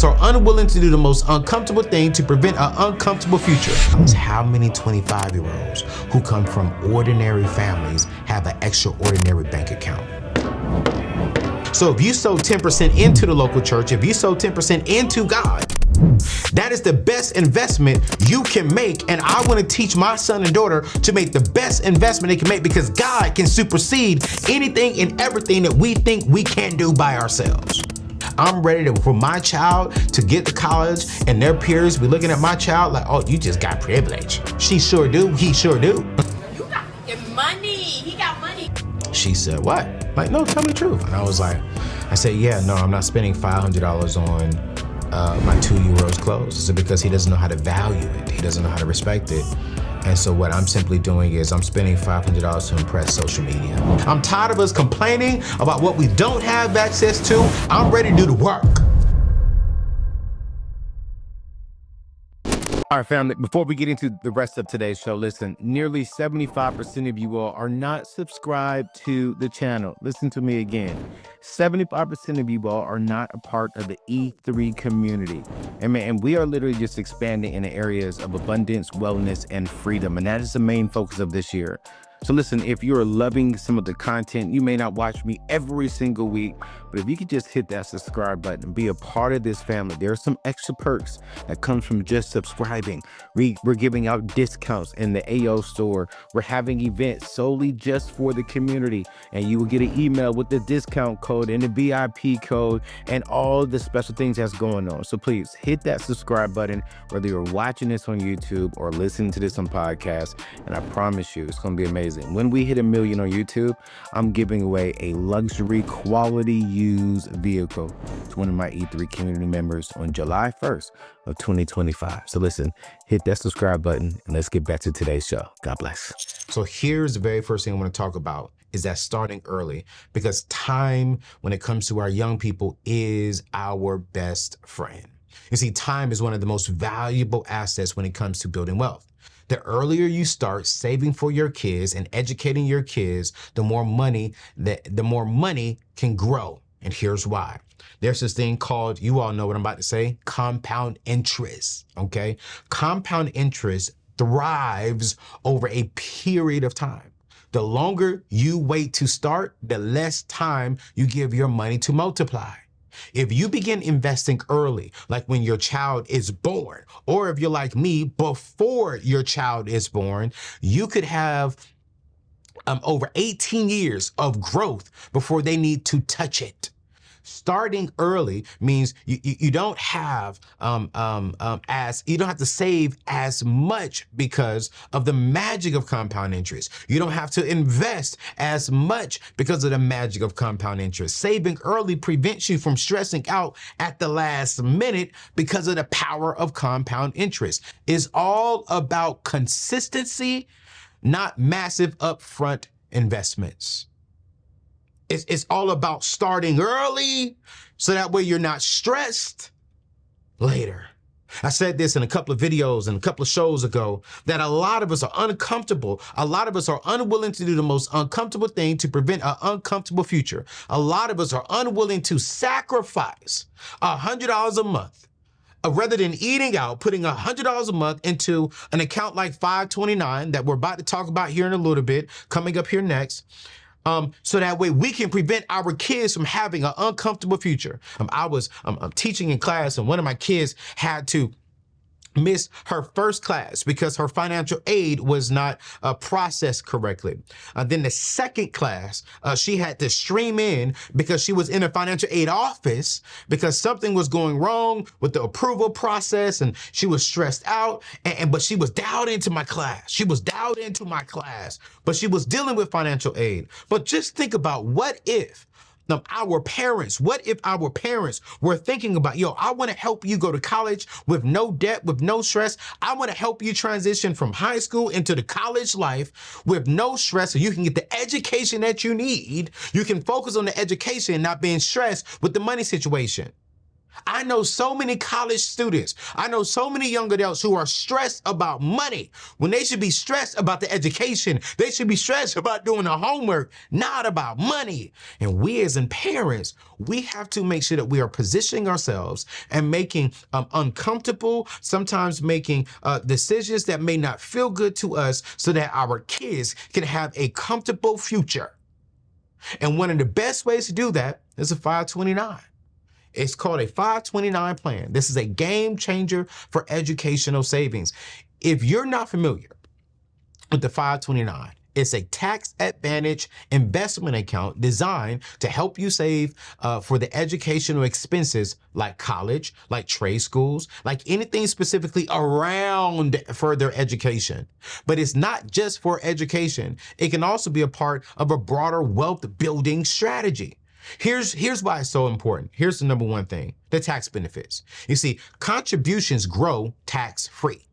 us are unwilling to do the most uncomfortable thing to prevent an uncomfortable future. How many 25-year-olds who come from ordinary families have an extraordinary bank account? So if you sow 10% into the local church, if you sow 10% into God, that is the best investment you can make. And I want to teach my son and daughter to make the best investment they can make, because God can supersede anything and everything that we think we can do by ourselves. I'm ready for my child to get to college and their peers be looking at my child like, oh, you just got privilege. She sure do. He sure do. You got money. He got money. She said, what? Like, no, tell me the truth. And I said, yeah, no, I'm not spending $500 on my 2-year-old's clothes. Is it because he doesn't know how to value it? He doesn't know how to respect it. And so what I'm simply doing is I'm spending $500 to impress social media. I'm tired of us complaining about what we don't have access to. I'm ready to do the work. All right, family, before we get into the rest of today's show, listen, nearly 75% of you all are not subscribed to the channel. Listen to me again. 75% of you all are not a part of the E3 community. And we are literally just expanding in the areas of abundance, wellness, and freedom. And that is the main focus of this year. So listen, if you're loving some of the content, you may not watch me every single week, but if you could just hit that subscribe button and be a part of this family, there are some extra perks that comes from just subscribing. We're giving out discounts in the AO store. We're having events solely just for the community, and you will get an email with the discount code and the VIP code and all the special things that's going on. So please hit that subscribe button, whether you're watching this on YouTube or listening to this on podcast, and I promise you, it's going to be amazing. When we hit 1 million on YouTube, I'm giving away a luxury quality used vehicle to one of my E3 community members on July 1st of 2025. So listen, hit that subscribe button and let's get back to today's show. God bless. So here's the very first thing I want to talk about is that starting early, because time when it comes to our young people is our best friend. You see, time is one of the most valuable assets when it comes to building wealth. The earlier you start saving for your kids and educating your kids, the more money can grow. And here's why. There's this thing called, you all know what I'm about to say, compound interest, okay? Compound interest thrives over a period of time. The longer you wait to start, the less time you give your money to multiply. If you begin investing early, like when your child is born, or if you're like me, before your child is born, you could have over 18 years of growth before they need to touch it. Starting early means you don't have you don't have to save as much because of the magic of compound interest. You don't have to invest as much because of the magic of compound interest. Saving early prevents you from stressing out at the last minute because of the power of compound interest. It's all about consistency, not massive upfront investments. It's all about starting early so that way you're not stressed later. I said this in a couple of videos and a couple of shows ago that a lot of us are uncomfortable. A lot of us are unwilling to do the most uncomfortable thing to prevent an uncomfortable future. A lot of us are unwilling to sacrifice $100 a month. Rather than eating out, putting $100 a month into an account like 529 that we're about to talk about here in a little bit, coming up here next. So that way we can prevent our kids from having an uncomfortable future. I'm teaching in class, and one of my kids had to missed her first class because her financial aid was not processed correctly. Then the second class, she had to stream in because she was in a financial aid office because something was going wrong with the approval process, and she was stressed out. But she was dialed into my class. She was dialed into my class, but she was dealing with financial aid. But just think about what if our parents were thinking about, I want to help you go to college with no debt, with no stress. I want to help you transition from high school into the college life with no stress so you can get the education that you need. You can focus on the education and not being stressed with the money situation. I know so many college students. I know so many young adults who are stressed about money when they should be stressed about the education. They should be stressed about doing the homework, not about money. And we as in parents, we have to make sure that we are positioning ourselves and making uncomfortable, sometimes making decisions that may not feel good to us so that our kids can have a comfortable future. And one of the best ways to do that is a 529. It's called a 529 plan. This is a game changer for educational savings. If you're not familiar with the 529, it's a tax advantage investment account designed to help you save for the educational expenses like college, like trade schools, like anything specifically around further education. But it's not just for education. It can also be a part of a broader wealth building strategy. Here's why it's so important. Here's the number one thing, the tax benefits. You see, contributions grow tax-free,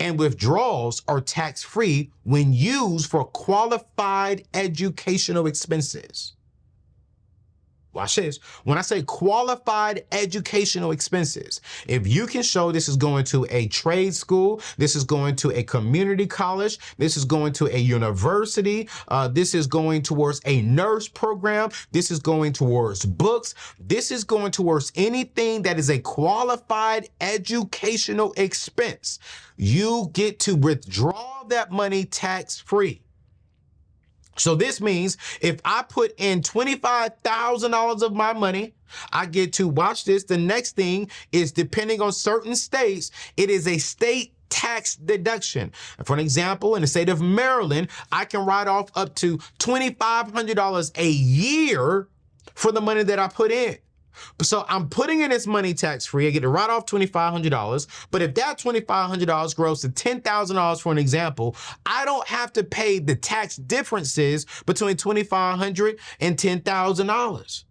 and withdrawals are tax-free when used for qualified educational expenses. Watch this. When I say qualified educational expenses, if you can show this is going to a trade school, this is going to a community college, this is going to a university, this is going towards a nurse program, this is going towards books, this is going towards anything that is a qualified educational expense, you get to withdraw that money tax-free. So this means if I put in $25,000 of my money, I get to, watch this, the next thing is, depending on certain states, it is a state tax deduction. For an example, in the state of Maryland, I can write off up to $2,500 a year for the money that I put in. So I'm putting in this money tax-free. I get to write off $2,500. But if that $2,500 grows to $10,000, for an example, I don't have to pay the tax differences between $2,500 and $10,000.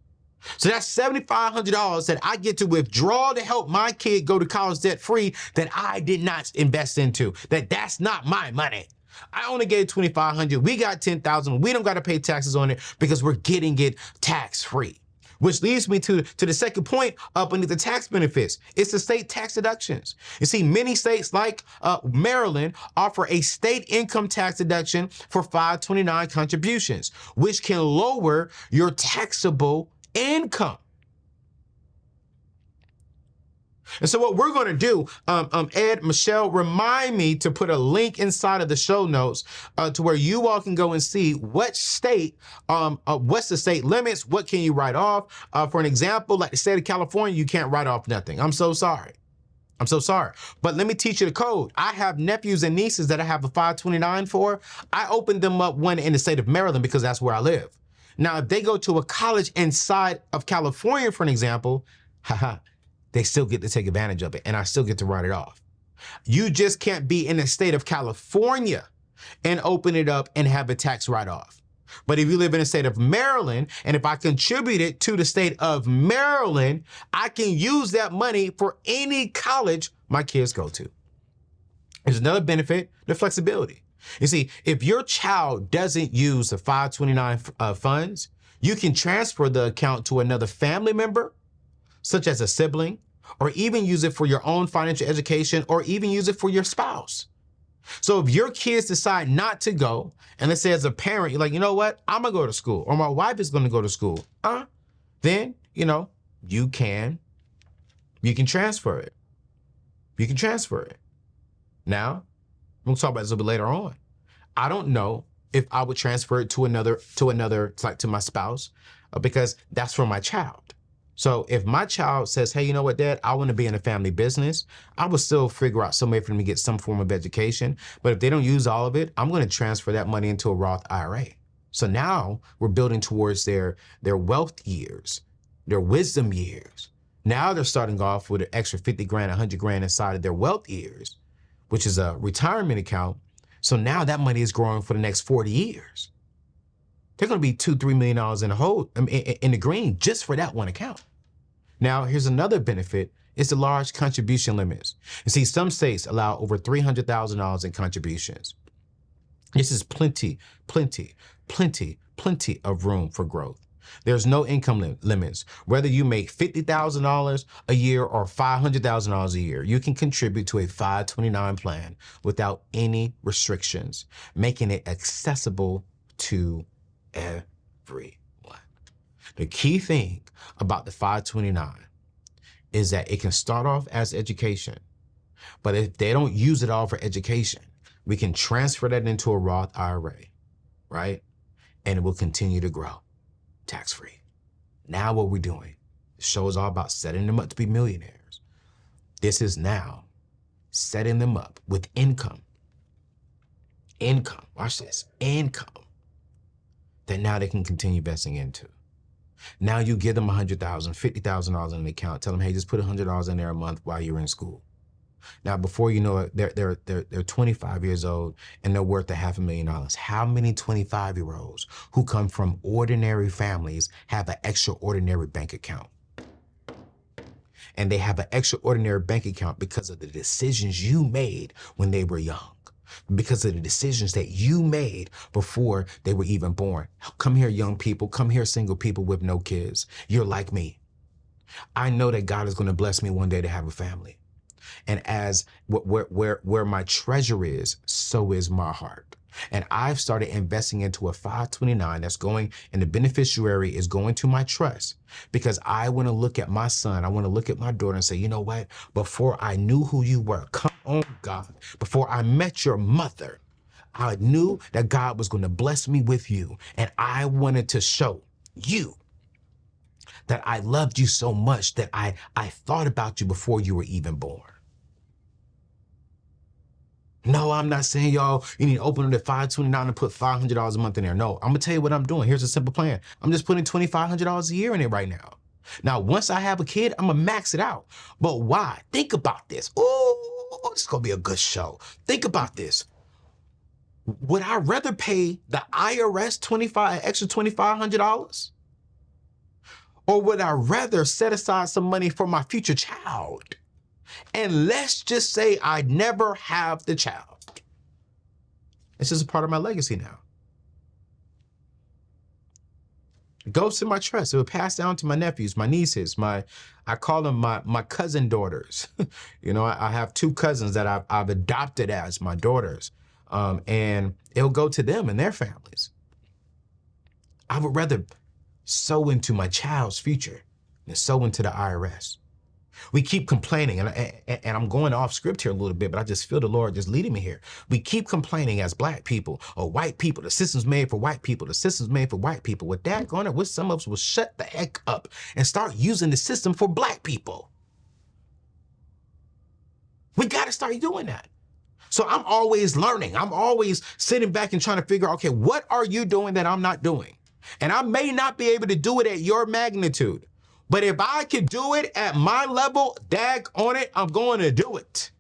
So that's $7,500 that I get to withdraw to help my kid go to college debt-free that I did not invest into. That's not my money. I only gave $2,500. We got $10,000. We don't got to pay taxes on it because we're getting it tax-free. Which leads me to the second point up underneath the tax benefits. It's the state tax deductions. You see, many states like Maryland offer a state income tax deduction for 529 contributions, which can lower your taxable income. And so what we're going to do, Ed, Michelle, remind me to put a link inside of the show notes to where you all can go and see what state, what's the state limits, what can you write off. For an example, like the state of California, you can't write off nothing. I'm so sorry. I'm so sorry. But let me teach you the code. I have nephews and nieces that I have a 529 for. I opened them up one in the state of Maryland because that's where I live. Now, if they go to a college inside of California, for an example, they still get to take advantage of it, and I still get to write it off. You just can't be in the state of California and open it up and have a tax write-off. But if you live in the state of Maryland, and if I contribute it to the state of Maryland, I can use that money for any college my kids go to. There's another benefit, the flexibility. You see, if your child doesn't use the 529 funds, you can transfer the account to another family member, such as a sibling, or even use it for your own financial education, or even use it for your spouse. So if your kids decide not to go, and let's say as a parent, you're like, you know what, I'm gonna go to school, or my wife is gonna go to school, then, you can transfer it. You can transfer it. Now, we'll talk about this a little bit later on. I don't know if I would transfer it to another, like to my spouse, because that's for my child. So if my child says, hey, you know what, Dad, I want to be in a family business, I will still figure out some way for them to get some form of education. But if they don't use all of it, I'm going to transfer that money into a Roth IRA. So now we're building towards their wealth years, their wisdom years. Now they're starting off with an extra 50 grand, 100 grand inside of their wealth years, which is a retirement account. So now that money is growing for the next 40 years. They're going to be $2-3 million in the hole, in the green, just for that one account. Now, here's another benefit. It's the large contribution limits. You see, some states allow over $300,000 in contributions. This is plenty of room for growth. There's no income limits. Whether you make $50,000 a year or $500,000 a year, you can contribute to a 529 plan without any restrictions, making it accessible to everyone. The key thing about the 529 is that it can start off as education, but if they don't use it all for education, we can transfer that into a Roth IRA, right? And it will continue to grow tax-free. Now what we're doing, the show is all about setting them up to be millionaires. This is now setting them up with income. Income, watch this, income that now they can continue investing into. Now you give them $100,000, $50,000 in an account. Tell them, hey, just put $100 in there a month while you're in school. Now, before you know it, they're 25 years old and they're worth $500,000. How many 25-year-olds who come from ordinary families have an extraordinary bank account? And they have an extraordinary bank account because of the decisions you made when they were young, because of the decisions that you made before they were even born. Come here, young people. Come here, single people with no kids. You're like me. I know that God is going to bless me one day to have a family. And as where my treasure is, so is my heart. And I've started investing into a 529 that's going, and the beneficiary is going to my trust, because I want to look at my son, I want to look at my daughter and say, you know what? Before I knew who you were, come on, God, before I met your mother, I knew that God was going to bless me with you. And I wanted to show you that I loved you so much that I thought about you before you were even born. No, I'm not saying, y'all, you need to open up the 529 and put $500 a month in there. No, I'm going to tell you what I'm doing. Here's a simple plan. I'm just putting $2,500 a year in it right now. Now, once I have a kid, I'm going to max it out. But why? Think about this. Ooh, this is going to be a good show. Think about this. Would I rather pay the IRS extra $2,500? Or would I rather set aside some money for my future child? And let's just say I never have the child. It's just a part of my legacy now. It goes to my trust. It will pass down to my nephews, my nieces, I call them my cousin daughters. You know, I have two cousins that I've adopted as my daughters. And it'll go to them and their families. I would rather sow into my child's future than sow into the IRS. We keep complaining, and I'm going off script here a little bit, but I just feel the Lord just leading me here. We keep complaining as Black people or white people. The system's made for white people. The system's made for white people. With that going on, some of us will shut the heck up and start using the system for Black people. We got to start doing that. So I'm always learning. I'm always sitting back and trying to figure out, okay, what are you doing that I'm not doing? And I may not be able to do it at your magnitude. But if I could do it at my level, dag on it, I'm going to do it.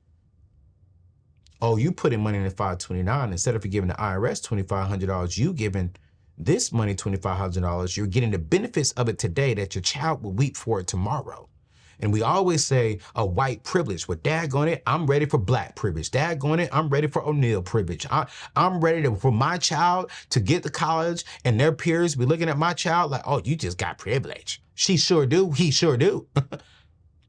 Oh, you putting money in the 529. Instead of giving the IRS $2,500, you giving this money $2,500. You're getting the benefits of it today that your child will weep for it tomorrow. And we always say a white privilege. Well, dag on it, I'm ready for Black privilege. Dag on it, I'm ready for O'Neill privilege. I'm ready for my child to get to college and their peers be looking at my child like, oh, you just got privilege. She sure do. He sure do.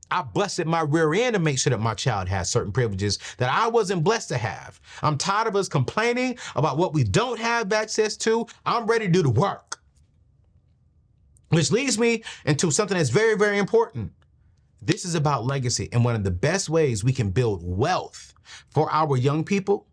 I busted my rear end to make sure that my child has certain privileges that I wasn't blessed to have. I'm tired of us complaining about what we don't have access to. I'm ready to do the work. Which leads me into something that's very, very important. This is about legacy. And one of the best ways we can build wealth for our young people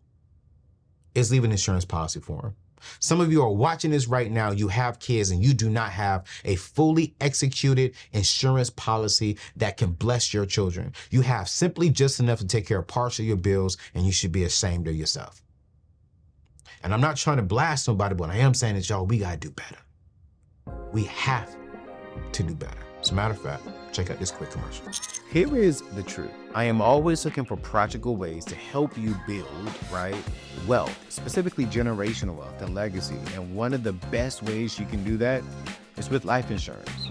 is leave an insurance policy for them. Some of you are watching this right now. You have kids and you do not have a fully executed insurance policy that can bless your children. You have simply just enough to take care of partial of your bills, and you should be ashamed of yourself. And I'm not trying to blast nobody, but what I am saying is, y'all, we got to do better. We have to do better. As a matter of fact, check out this quick commercial. Here is the truth. I am always looking for practical ways to help you build, right, wealth, specifically generational wealth and legacy. And one of the best ways you can do that is with life insurance.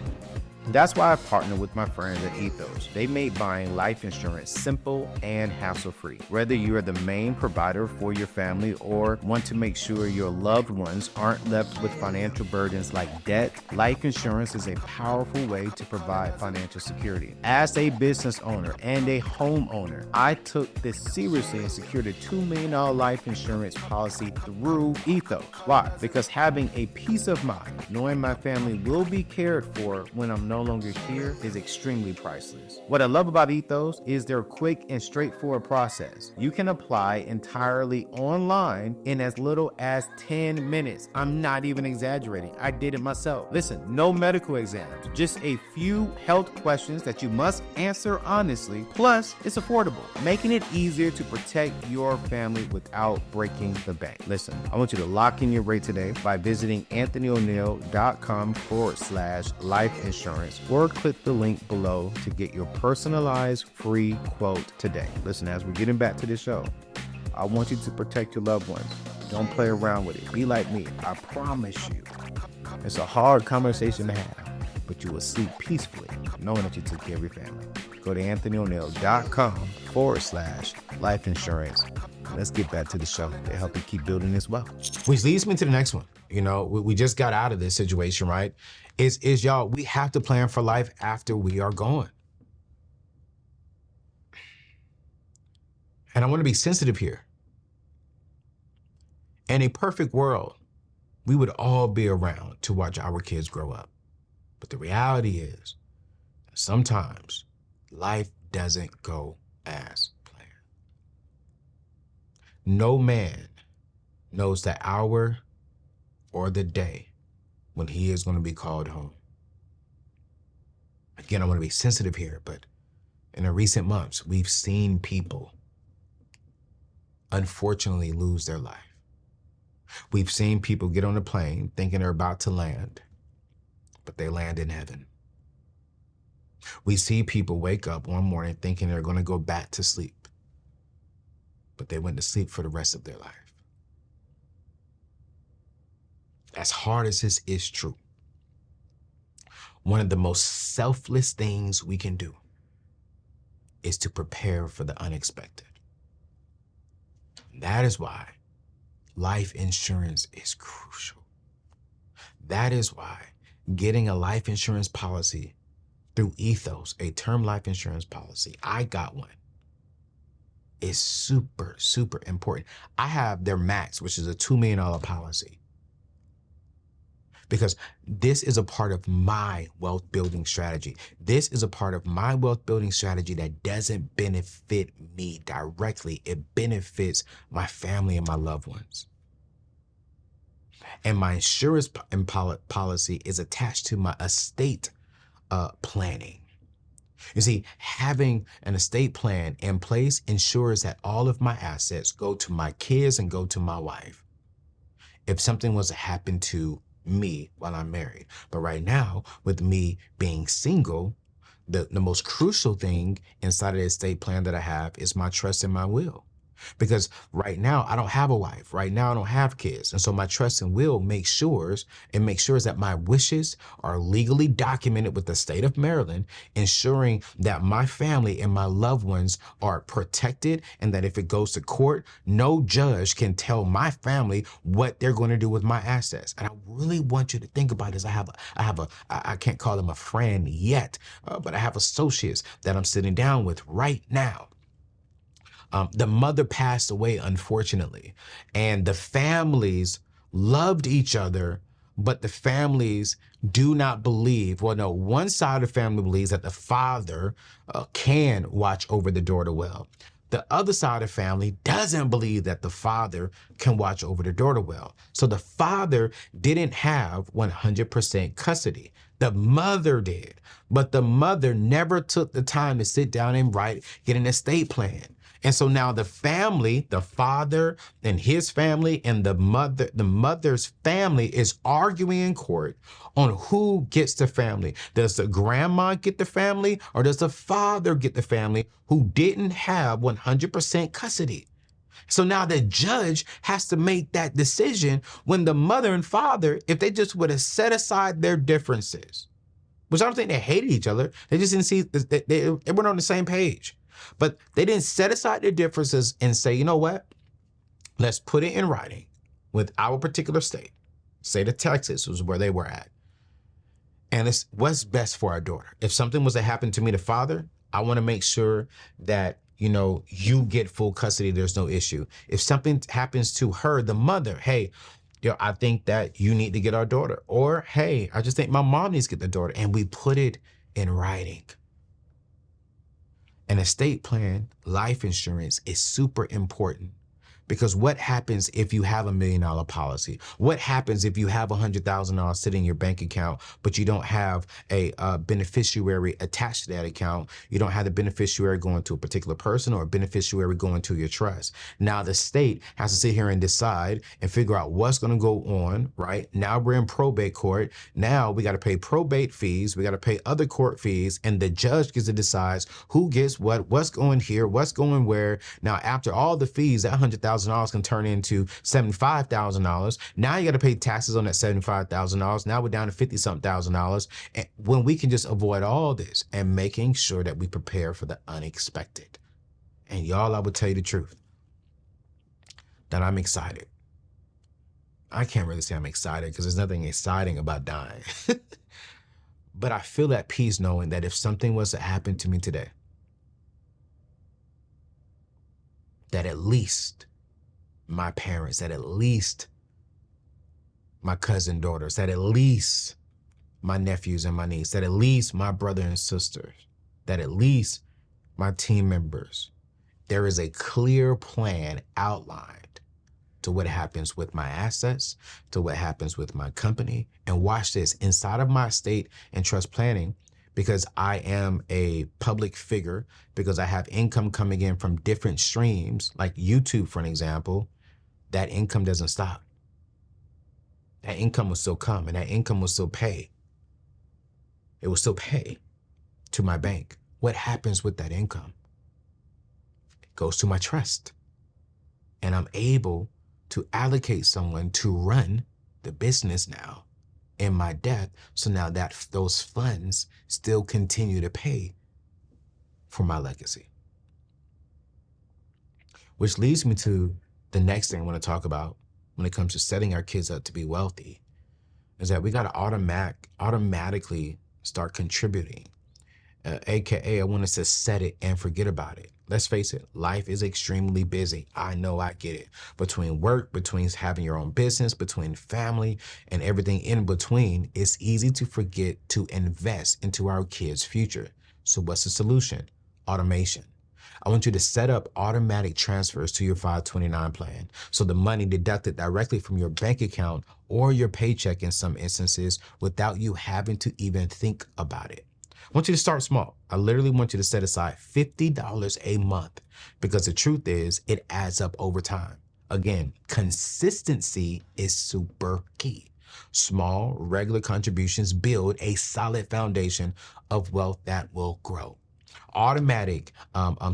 That's why I partnered with my friends at Ethos. They made buying life insurance simple and hassle-free. Whether you're the main provider for your family or want to make sure your loved ones aren't left with financial burdens like debt, life insurance is a powerful way to provide financial security. As a business owner and a homeowner, I took this seriously and secured a $2 million life insurance policy through Ethos. Why? Because having a peace of mind, knowing my family will be cared for when I'm no longer here, is extremely priceless. What I love about Ethos is their quick and straightforward process. You can apply entirely online in as little as 10 minutes. I'm not even exaggerating. I did it myself. Listen, no medical exams, just a few health questions that you must answer honestly. Plus, it's affordable, making it easier to protect your family without breaking the bank. Listen, I want you to lock in your rate today by visiting anthonyoneal.com/life insurance or click the link below to get your personalized free quote today. Listen, as we're getting back to the show, I want you to protect your loved ones. Don't play around with it. Be like me. I promise you. It's a hard conversation to have, but you will sleep peacefully knowing that you took care of your family. Go to anthonyoneal.com/life insurance. Let's get back to the show to help you keep building this wealth. Which leads me to the next one. You know, we just got out of this situation, right? Is y'all, we have to plan for life after we are gone. And I want to be sensitive here. In a perfect world, we would all be around to watch our kids grow up. But the reality is, sometimes life doesn't go as planned. No man knows the hour or the day when he is going to be called home. Again, I want to be sensitive here, but in the recent months, we've seen people unfortunately lose their life. We've seen people get on a plane thinking they're about to land, but they land in heaven. We see people wake up one morning thinking they're going to go back to sleep, but they went to sleep for the rest of their life. As hard as this is true, one of the most selfless things we can do is to prepare for the unexpected. That is why life insurance is crucial. That is why getting a life insurance policy through Ethos, a term life insurance policy, I got one, is super, super important. I have their max, which is a $2 million policy. Because this is a part of my wealth building strategy. This is a part of my wealth building strategy that doesn't benefit me directly. It benefits my family and my loved ones. And my insurance policy is attached to my estate planning. You see, having an estate plan in place ensures that all of my assets go to my kids and go to my wife if something was to happen to me while I'm married. But right now, with me being single, the most crucial thing inside of the estate plan that I have is my trust and my will. Because right now I don't have a wife. Right now I don't have kids. And so my trust and will makes sure that my wishes are legally documented with the state of Maryland, ensuring that my family and my loved ones are protected, and that if it goes to court, no judge can tell my family what they're going to do with my assets. And I really want you to think about this. I can't call him a friend yet, but I have associates that I'm sitting down with right now. The mother passed away, unfortunately, and the families loved each other, but the families do not believe, well, no, one side of the family believes that the father can watch over the daughter well. The other side of the family doesn't believe that the father can watch over the daughter well. So the father didn't have 100% custody. The mother did, but the mother never took the time to sit down and get an estate plan. And so now the family, the father and his family and the mother's family is arguing in court on who gets the family. Does the grandma get the family, or does the father get the family who didn't have 100% custody? So now the judge has to make that decision when the mother and father, if they just would have set aside their differences, which I don't think they hated each other. They just didn't see, they weren't on the same page. But they didn't set aside their differences and say, you know what? Let's put it in writing with our particular state. State of Texas was where they were at. And it's what's best for our daughter. If something was to happen to me, the father, I want to make sure that, you know, you get full custody. There's no issue. If something happens to her, the mother, hey, I think that you need to get our daughter. Or, hey, I just think my mom needs to get the daughter. And we put it in writing. An estate plan, life insurance is super important. Because what happens if you have $1 million policy? What happens if you have $100,000 sitting in your bank account, but you don't have a beneficiary attached to that account? You don't have the beneficiary going to a particular person or a beneficiary going to your trust. Now the state has to sit here and decide and figure out what's going to go on, right? Now we're in probate court. Now we got to pay probate fees. We got to pay other court fees. And the judge gets to decide who gets what, what's going here, what's going where. Now, after all the fees, that $100,000 can turn into $75,000. Now you got to pay taxes on that $75,000. Now we're down to $50-something thousand. And when we can just avoid all this and making sure that we prepare for the unexpected. And y'all, I will tell you the truth, that I'm excited. I can't really say I'm excited because there's nothing exciting about dying. But I feel at peace knowing that if something was to happen to me today, that at least my parents, that at least my cousin daughters, that at least my nephews and my niece, that at least my brother and sisters, that at least my team members, there is a clear plan outlined to what happens with my assets, to what happens with my company. And watch this, inside of my estate and trust planning, because I am a public figure, because I have income coming in from different streams, like YouTube, for an example, that income doesn't stop. That income will still come and that income will still pay. It will still pay to my bank. What happens with that income? It goes to my trust. And I'm able to allocate someone to run the business now in my death. So now that those funds still continue to pay for my legacy. Which leads me to the next thing I want to talk about when it comes to setting our kids up to be wealthy, is that we got to automatically start contributing. AKA, I want us to set it and forget about it. Let's face it, life is extremely busy. I know, I get it. Between work, between having your own business, between family and everything in between, it's easy to forget to invest into our kids' future. So what's the solution? Automation. I want you to set up automatic transfers to your 529 plan. So the money deducted directly from your bank account or your paycheck in some instances without you having to even think about it. I want you to start small. I literally want you to set aside $50 a month, because the truth is it adds up over time. Again, consistency is super key. Small, regular contributions build a solid foundation of wealth that will grow. Automatic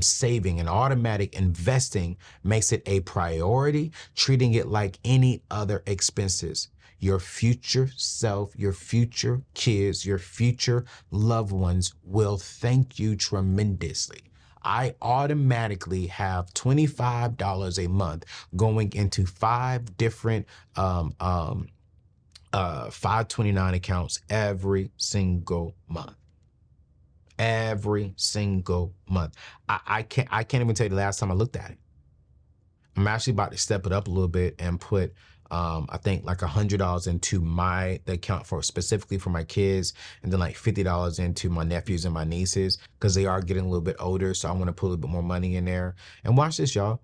saving and automatic investing makes it a priority, treating it like any other expenses. Your future self, your future kids, your future loved ones will thank you tremendously. I automatically have $25 a month going into 5 different 529 accounts every single month. Every single month. I can't even tell you the last time I looked at it. I'm actually about to step it up a little bit and put I think like $100 into the account for specifically for my kids, and then like $50 into my nephews and my nieces, because they are getting a little bit older. So I want to put a little bit more money in there. And watch this, y'all.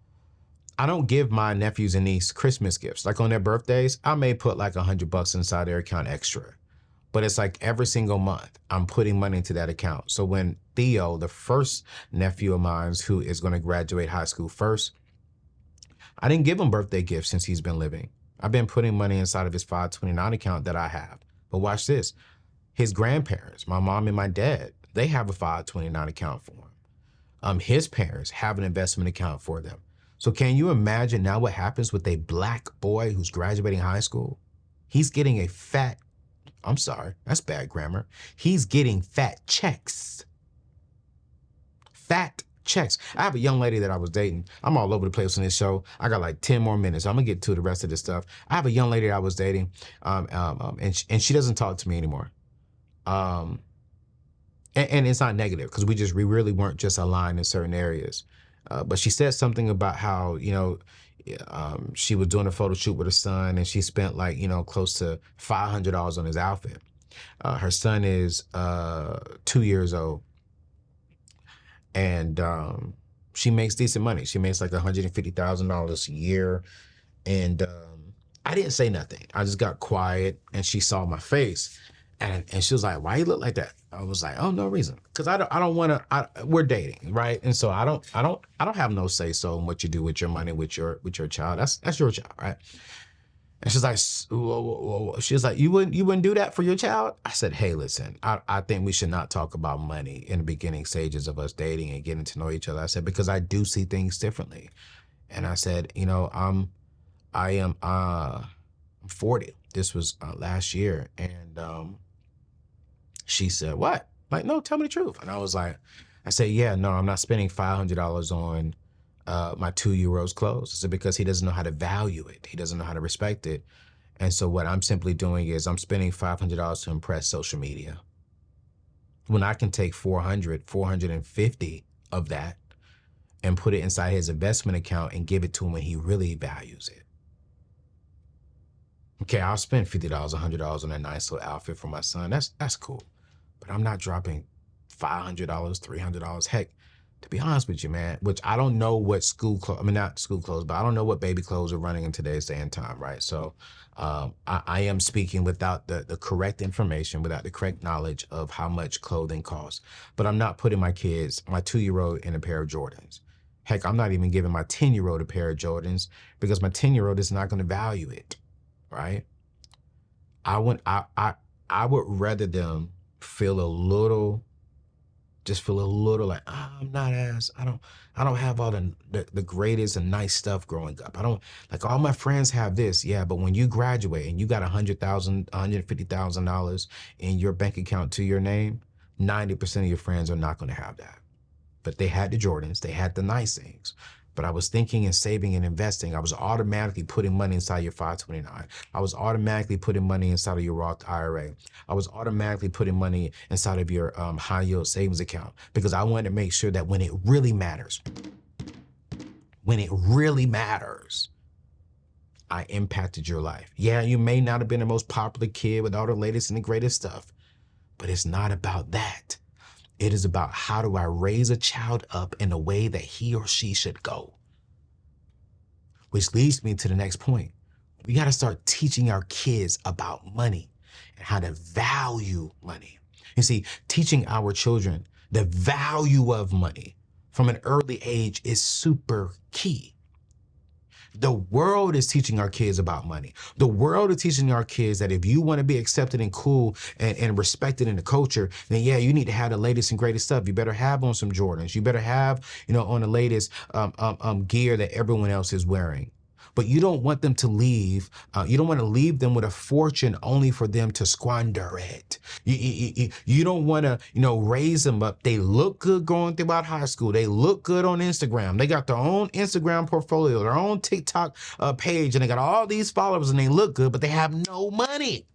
I don't give my nephews and nieces Christmas gifts. Like on their birthdays, I may put like $100 inside their account extra. But it's like every single month I'm putting money into that account. So when Theo, the first nephew of mine who is going to graduate high school first, I didn't give him birthday gifts since he's been living. I've been putting money inside of his 529 account that I have. But watch this. His grandparents, my mom and my dad, they have a 529 account for him. His parents have an investment account for them. So can you imagine now what happens with a black boy who's graduating high school? He's getting a fat I'm sorry, that's bad grammar. He's getting fat checks. Fat checks. I have a young lady that I was dating. I'm all over the place on this show. I got like 10 more minutes. I'm gonna get to the rest of this stuff. I have a young lady that I was dating, and she doesn't talk to me anymore. And it's not negative because we really weren't just aligned in certain areas. But she said something about how, she was doing a photo shoot with her son and she spent like, close to $500 on his outfit. Her son is 2 years old. And she makes decent money. She makes like $150,000 a year. And I didn't say nothing. I just got quiet and she saw my face. And she was like, "Why you look like that?" I was like, "Oh, no reason. Because I don't want to. We're dating, right? And so I don't have no say so in what you do with your money with your child. That's your child, right?" And she's like, "You wouldn't do that for your child?" I said, "Hey, listen, I think we should not talk about money in the beginning stages of us dating and getting to know each other." I said, "Because I do see things differently." And I said, I am 40. This was last year, and she said, "What?" Like, "No, tell me the truth." And I said, "Yeah, no, I'm not spending $500 on my 2-year-old's clothes." I said, "Because he doesn't know how to value it. He doesn't know how to respect it. And so what I'm simply doing is I'm spending $500 to impress social media when I can take 450 of that and put it inside his investment account and give it to him when he really values it." Okay, I'll spend $50, $100 on a nice little outfit for my son. That's cool. But I'm not dropping $500, $300. Heck, to be honest with you, man, which I don't know what not school clothes, but I don't know what baby clothes are running in today's day and time, right? So I am speaking without the correct information, without the correct knowledge of how much clothing costs. But I'm not putting my 2-year-old in a pair of Jordans. Heck, I'm not even giving my 10-year-old a pair of Jordans because my 10-year-old is not going to value it, right? I would rather them feel a little like, I'm not I don't have all the greatest and nice stuff growing up. I don't, like, all my friends have this. Yeah, but when you graduate and you got $100,000, $150,000 in your bank account to your name, 90% of your friends are not going to have that. But they had the Jordans, they had the nice things. But I was thinking and saving and investing. I was automatically putting money inside your 529. I was automatically putting money inside of your Roth IRA. I was automatically putting money inside of your high yield savings account because I wanted to make sure that when it really matters, I impacted your life. Yeah, you may not have been the most popular kid with all the latest and the greatest stuff, but it's not about that. It is about how do I raise a child up in a way that he or she should go. Which leads me to the next point. We got to start teaching our kids about money and how to value money. You see, teaching our children the value of money from an early age is super key. The world is teaching our kids about money. The world is teaching our kids that if you want to be accepted and cool and respected in the culture, then yeah, you need to have the latest and greatest stuff. You better have on some Jordans. You better have, on the latest gear that everyone else is wearing. But you don't want them to leave. You don't want to leave them with a fortune only for them to squander it. You don't want to, raise them up. They look good going throughout high school. They look good on Instagram. They got their own Instagram portfolio, their own TikTok page, and they got all these followers and they look good, but they have no money.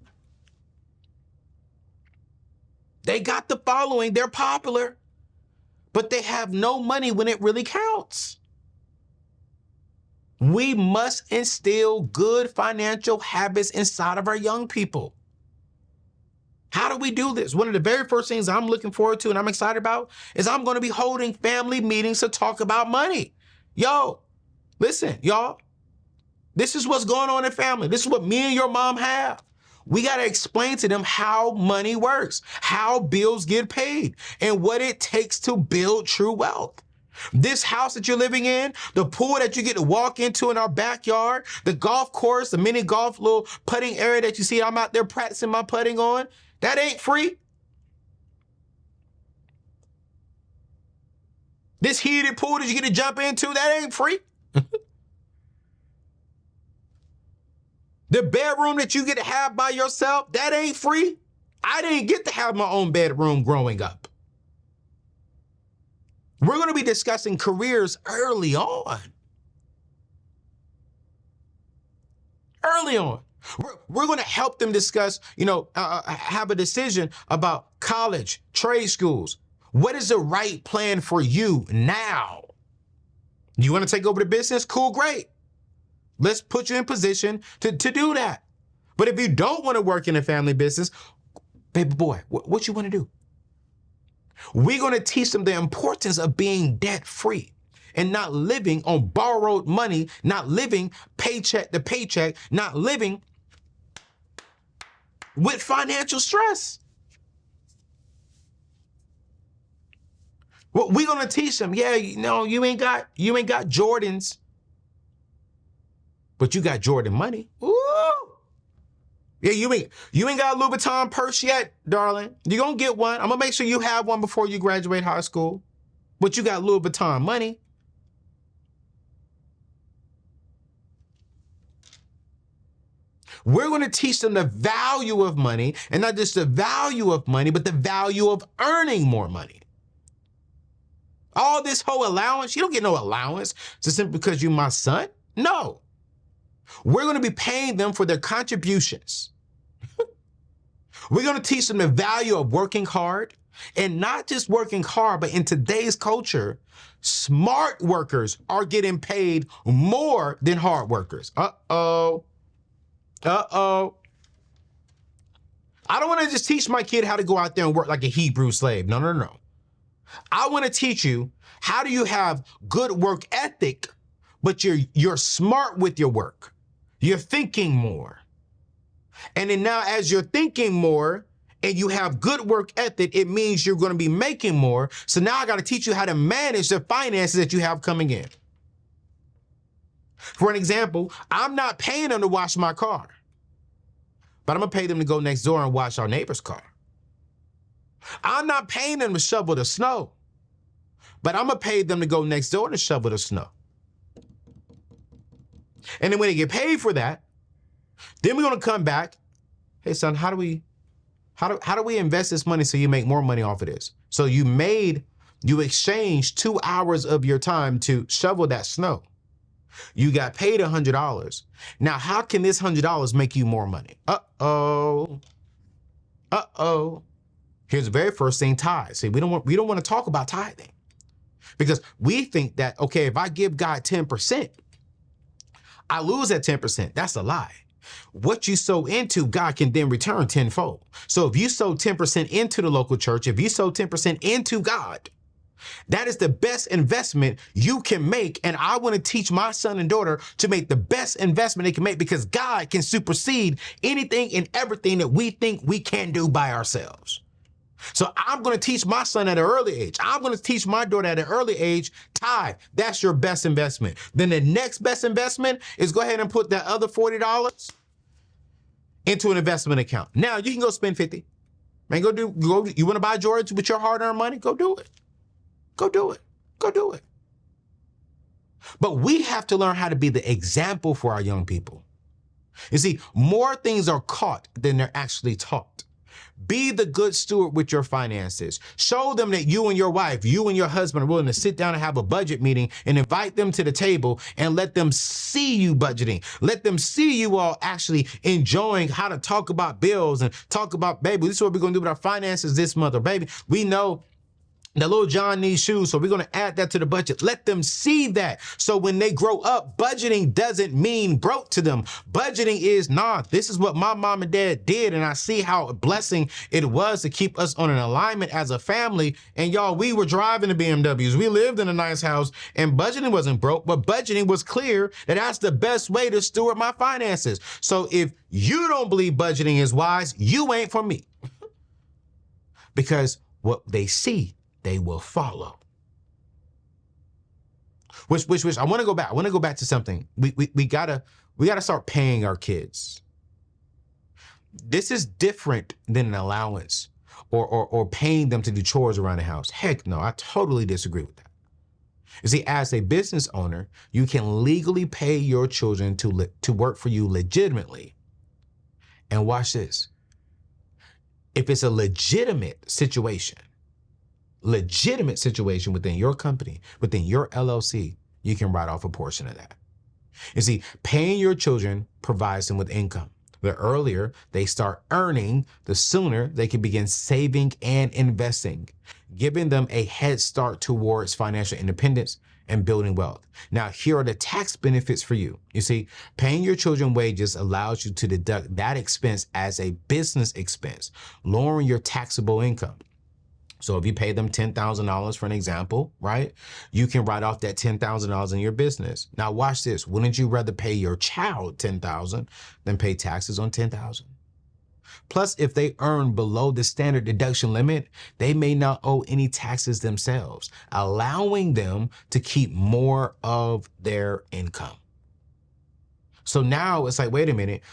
They got the following. They're popular, but they have no money when it really counts. We must instill good financial habits inside of our young people. How do we do this? One of the very first things I'm looking forward to and I'm excited about is I'm going to be holding family meetings to talk about money. Yo, listen, y'all, this is what's going on in family. This is what me and your mom have. We got to explain to them how money works, how bills get paid, and what it takes to build true wealth. This house that you're living in, the pool that you get to walk into in our backyard, the golf course, the mini golf little putting area that you see I'm out there practicing my putting on, that ain't free. This heated pool that you get to jump into, that ain't free. The bedroom that you get to have by yourself, that ain't free. I didn't get to have my own bedroom growing up. We're going to be discussing careers early on. Early on. We're going to help them discuss, have a decision about college, trade schools. What is the right plan for you now? You want to take over the business? Cool, great. Let's put you in position to do that. But if you don't want to work in a family business, baby boy, what you want to do? We're going to teach them the importance of being debt-free and not living on borrowed money, not living paycheck to paycheck, not living with financial stress. Well, we're going to teach them, you ain't got Jordans, but you got Jordan money. Ooh. Yeah, you ain't got a Louis Vuitton purse yet, darling. You're going to get one. I'm going to make sure you have one before you graduate high school. But you got Louis Vuitton money. We're going to teach them the value of money, and not just the value of money, but the value of earning more money. All this whole allowance, you don't get no allowance just simply because you're my son. No. We're going to be paying them for their contributions. We're going to teach them the value of working hard, and not just working hard, but in today's culture, smart workers are getting paid more than hard workers. Uh-oh. I don't want to just teach my kid how to go out there and work like a Hebrew slave. No. I want to teach you how do you have good work ethic, but you're smart with your work. You're thinking more. And then now as you're thinking more and you have good work ethic, it means you're going to be making more. So now I got to teach you how to manage the finances that you have coming in. For an example, I'm not paying them to wash my car, but I'm going to pay them to go next door and wash our neighbor's car. I'm not paying them to shovel the snow, but I'm going to pay them to go next door and shovel the snow. And then when they get paid for that, then we're going to come back. Hey, son, how do we invest this money so you make more money off of this? So you exchanged 2 hours of your time to shovel that snow. You got paid $100. Now, how can this $100 make you more money? Uh-oh. Here's the very first thing, tithe. See, we don't want to talk about tithing because we think that, okay, if I give God 10%, I lose that 10%. That's a lie. What you sow into, God can then return tenfold. So if you sow 10% into the local church, if you sow 10% into God, that is the best investment you can make. And I want to teach my son and daughter to make the best investment they can make, because God can supersede anything and everything that we think we can do by ourselves. So I'm going to teach my son at an early age. I'm going to teach my daughter at an early age, tithe. That's your best investment. Then the next best investment is go ahead and put that other $40 into an investment account. Now you can go spend 50. Man, you want to buy Jordans with your hard-earned money? Go do it. Go do it. Go do it. But we have to learn how to be the example for our young people. You see, more things are caught than they're actually taught. Be the good steward with your finances. Show them that you and your wife, you and your husband are willing to sit down and have a budget meeting and invite them to the table and let them see you budgeting. Let them see you all actually enjoying how to talk about bills and talk about, baby, this is what we're going to do with our finances this month. Or, baby, we know that little John needs shoes, so we're going to add that to the budget. Let them see that. So when they grow up, budgeting doesn't mean broke to them. Budgeting is, this is what my mom and dad did, and I see how a blessing it was to keep us on an alignment as a family. And y'all, we were driving the BMWs. We lived in a nice house, and budgeting wasn't broke, but budgeting was clear that that's the best way to steward my finances. So if you don't believe budgeting is wise, you ain't for me. Because what they see, they will follow. Which I want to go back. I want to go back to something. We gotta start paying our kids. This is different than an allowance or paying them to do chores around the house. Heck no, I totally disagree with that. You see, as a business owner, you can legally pay your children to work for you legitimately, And watch this. If it's a legitimate situation within your company, within your LLC, you can write off a portion of that. You see, paying your children provides them with income. The earlier they start earning, the sooner they can begin saving and investing, giving them a head start towards financial independence and building wealth. Now, here are the tax benefits for you. You see, paying your children wages allows you to deduct that expense as a business expense, lowering your taxable income. So if you pay them $10,000 for an example, right? You can write off that $10,000 in your business. Now watch this. Wouldn't you rather pay your child $10,000 than pay taxes on $10,000? Plus, if they earn below the standard deduction limit, they may not owe any taxes themselves, allowing them to keep more of their income. So now it's like, wait a minute,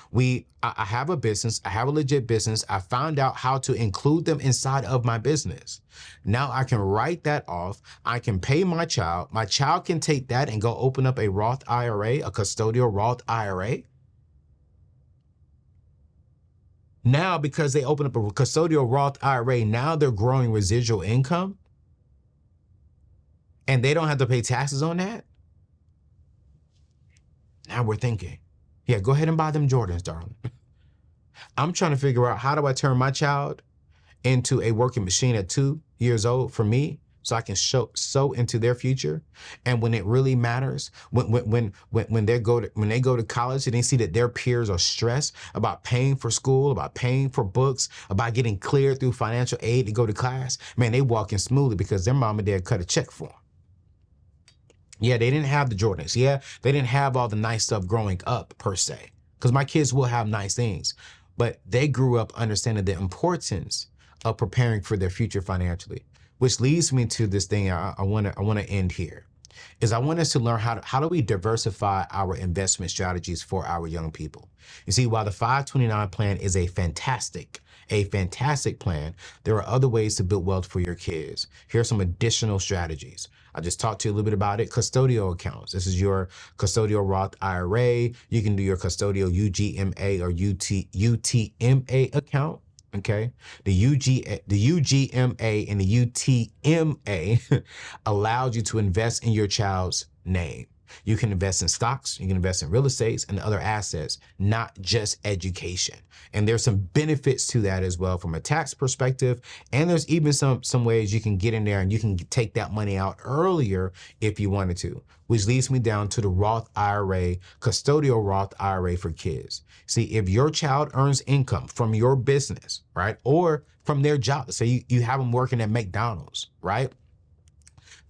I have a business, I have a legit business. I found out how to include them inside of my business. Now I can write that off. I can pay my child. My child can take that and go open up a Roth IRA, a custodial Roth IRA. Now, because they open up a custodial Roth IRA, now they're growing residual income and they don't have to pay taxes on that. Now we're thinking. Yeah, go ahead and buy them Jordans, darling. I'm trying to figure out, how do I turn my child into a working machine at 2 years old for me, so I can sow into their future? And when it really matters, when they go to college and they see that their peers are stressed about paying for school, about paying for books, about getting cleared through financial aid to go to class, man, they walk in smoothly because their mom and dad cut a check for them. Yeah, they didn't have the Jordans. Yeah, they didn't have all the nice stuff growing up per se, because my kids will have nice things, but they grew up understanding the importance of preparing for their future financially, which leads me to this thing I want to end here. Is I want us to learn how do we diversify our investment strategies for our young people. You see, while the 529 plan is a fantastic plan, there are other ways to build wealth for your kids. Here are some additional strategies. I just talked to you a little bit about it. Custodial accounts. This is your custodial Roth IRA. You can do your custodial UGMA or UTMA account. Okay. The UGMA and the UTMA allows you to invest in your child's name. You can invest in stocks, you can invest in real estate and other assets, not just education. And there's some benefits to that as well from a tax perspective. And there's even some ways you can get in there and you can take that money out earlier if you wanted to, which leads me down to the Roth IRA, custodial Roth IRA for kids. See, if your child earns income from your business, right, or from their job, say you have them working at McDonald's, right,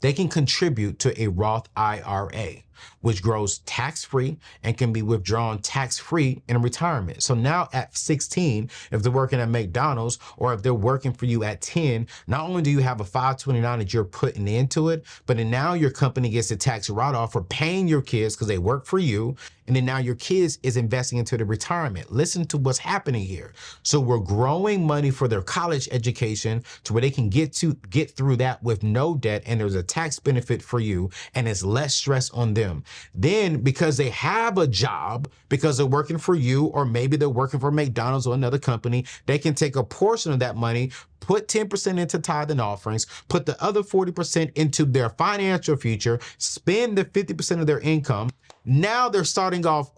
they can contribute to a Roth IRA, which grows tax-free and can be withdrawn tax-free in retirement. So now at 16, if they're working at McDonald's or if they're working for you at 10, not only do you have a 529 that you're putting into it, but then now your company gets a tax write-off for paying your kids because they work for you. And then now your kids is investing into the retirement. Listen to what's happening here. So we're growing money for their college education to where they can get through that with no debt. And there's a tax benefit for you and it's less stress on them. Then because they have a job, because they're working for you, or maybe they're working for McDonald's or another company, they can take a portion of that money, put 10% into tithe and offerings, put the other 40% into their financial future, spend the 50% of their income. Now they're starting off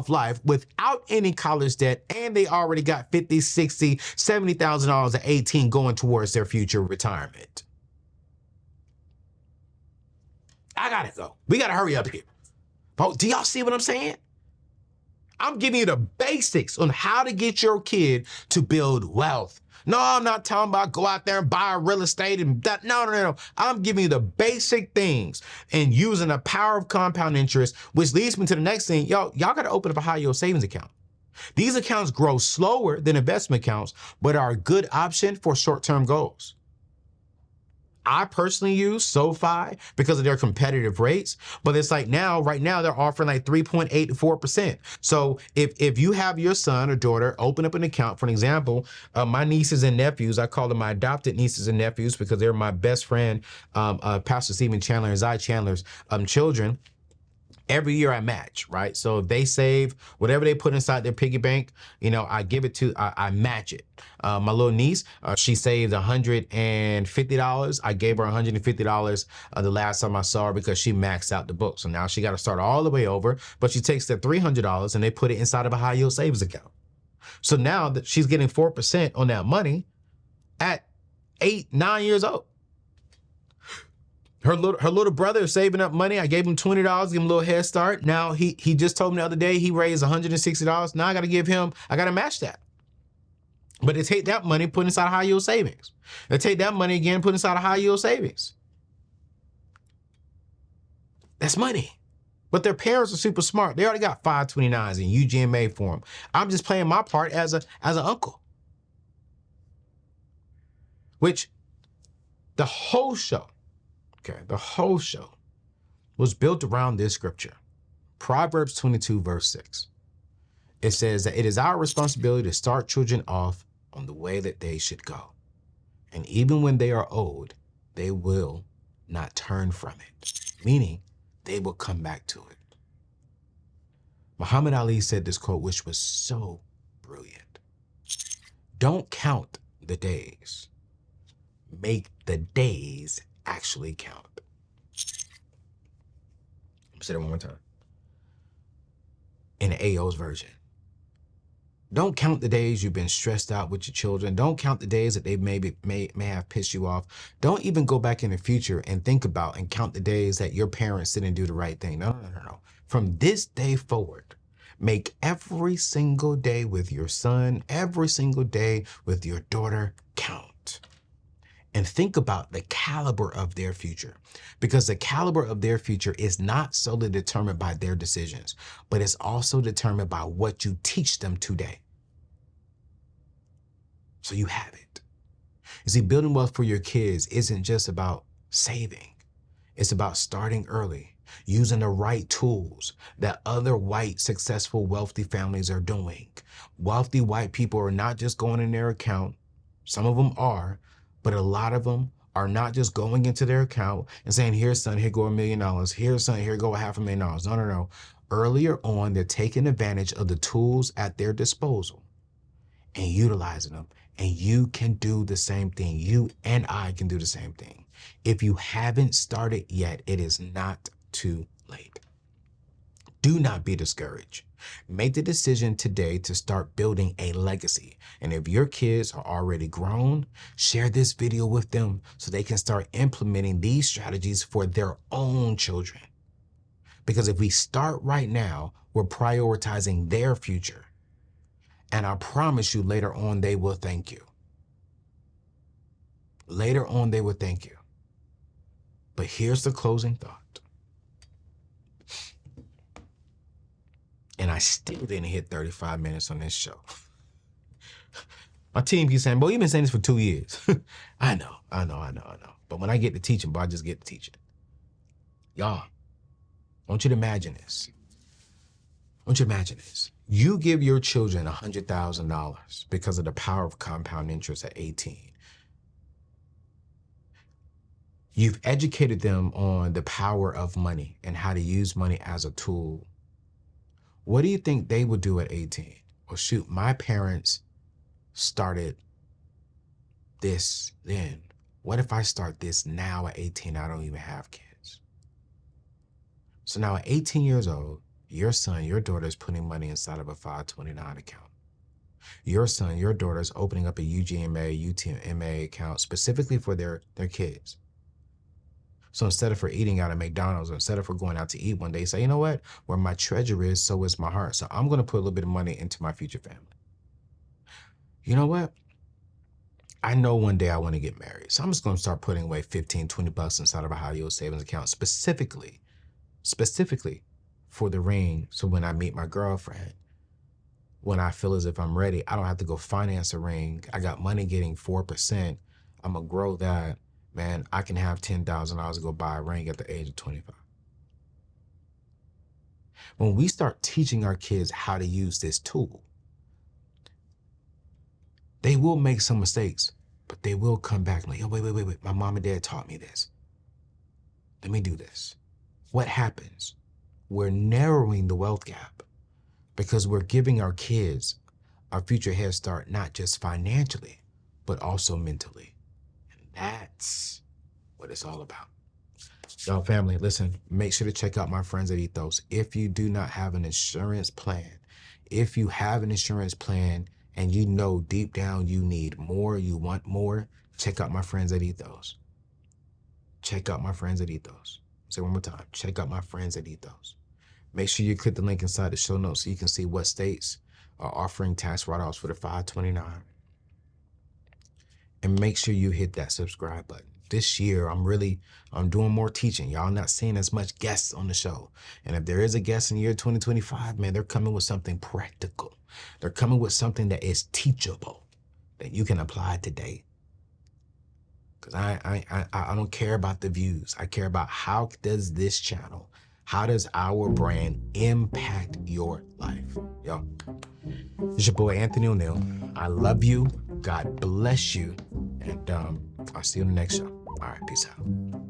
life without any college debt, and they already got $50,000, $60,000, $70,000 at 18 going towards their future retirement. I gotta go. We gotta hurry up here. But do y'all see what I'm saying? I'm giving you the basics on how to get your kid to build wealth. No, I'm not talking about go out there and buy real estate and that. No. I'm giving you the basic things and using the power of compound interest, which leads me to the next thing. Y'all got to open up a high yield savings account. These accounts grow slower than investment accounts, but are a good option for short-term goals. I personally use SoFi because of their competitive rates, but it's like right now they're offering like 3.8 to 4%. So if you have your son or daughter open up an account, for an example, my nieces and nephews, I call them my adopted nieces and nephews because they're my best friend, Pastor Stephen Chandler and Zy Chandler's children. Every year I match, right? So if they save whatever they put inside their piggy bank, I give it to, I match it. My little niece, she saved $150. I gave her $150 the last time I saw her because she maxed out the book. So now she got to start all the way over, but she takes that $300 and they put it inside of a high yield savings account. So now that she's getting 4% on that money at 8, 9 years old. Her little brother is saving up money. I gave him $20, give him a little head start. Now he just told me the other day he raised $160. Now I got to match that. But they take that money, put inside high yield savings. They take that money again, put inside a high yield savings. That's money. But their parents are super smart. They already got 529s in UGMA for them. I'm just playing my part as an uncle. Which the whole show was built around this scripture. Proverbs 22, verse 6. It says that it is our responsibility to start children off on the way that they should go. And even when they are old, they will not turn from it, meaning they will come back to it. Muhammad Ali said this quote, which was so brilliant. Don't count the days. Make the days actually count. Let me say that one more time. In the AO's version. Don't count the days you've been stressed out with your children. Don't count the days that they may have pissed you off. Don't even go back in the future and think about and count the days that your parents didn't do the right thing. No. From this day forward, make every single day with your son, every single day with your daughter count. And think about the caliber of their future, because the caliber of their future is not solely determined by their decisions, but it's also determined by what you teach them today. So you have it. You see, building wealth for your kids isn't just about saving. It's about starting early, using the right tools that other white, successful, wealthy families are doing. Wealthy white people are not just going in their account. Some of them are, but a lot of them are not just going into their account and saying, here's son, here go $1 million. Here's son, here go $500,000. No. Earlier on, they're taking advantage of the tools at their disposal and utilizing them. And you can do the same thing. You and I can do the same thing. If you haven't started yet, it is not too late. Do not be discouraged. Make the decision today to start building a legacy. And if your kids are already grown, share this video with them so they can start implementing these strategies for their own children. Because if we start right now, we're prioritizing their future. And I promise you later on, they will thank you. Later on, they will thank you. But here's the closing thought. And I still didn't hit 35 minutes on this show. My team keeps saying, boy, you've been saying this for 2 years. I know. But when I get to teaching, boy, I just get to teaching. Y'all, I want you to imagine this. You give your children $100,000 because of the power of compound interest at 18. You've educated them on the power of money and how to use money as a tool. What do you think they would do at 18? Well, shoot, my parents started this then. What if I start this now at 18? I don't even have kids. So now at 18 years old, your son, your daughter is putting money inside of a 529 account. Your son, your daughter is opening up a UGMA, UTMA account specifically for their kids. So instead of for eating out at McDonald's, or instead of for going out to eat one day, say, you know what? Where my treasure is, so is my heart. So I'm going to put a little bit of money into my future family. You know what? I know one day I want to get married. So I'm just going to start putting away 15, 20 bucks inside of a high yield savings account, specifically for the ring. So when I meet my girlfriend, when I feel as if I'm ready, I don't have to go finance a ring. I got money getting 4%. I'm going to grow that. Man, I can have $10,000 to go buy a ring at the age of 25. When we start teaching our kids how to use this tool, they will make some mistakes, but they will come back like, oh, wait. My mom and dad taught me this. Let me do this. What happens we're narrowing the wealth gap because we're giving our kids our future head start, not just financially, but also mentally. And that's what it's all about. Y'all family, listen, make sure to check out my friends at Ethos. If you do not have an insurance plan, if you have an insurance plan and you know deep down you need more, you want more, check out my friends at Ethos. Check out my friends at Ethos. Say it one more time. Check out my friends at Ethos. Make sure you click the link inside the show notes so you can see what states are offering tax write-offs for the 529. And make sure you hit that subscribe button. This year, I'm doing more teaching. Y'all not seeing as much guests on the show. And if there is a guest in the year 2025, man, they're coming with something practical. They're coming with something that is teachable, that you can apply today. Because I don't care about the views. I care about how does this channel, how does our brand impact your life? Yo, it's your boy, Anthony O'Neill. I love you. God bless you. And I'll see you in the next show. All right, peace out.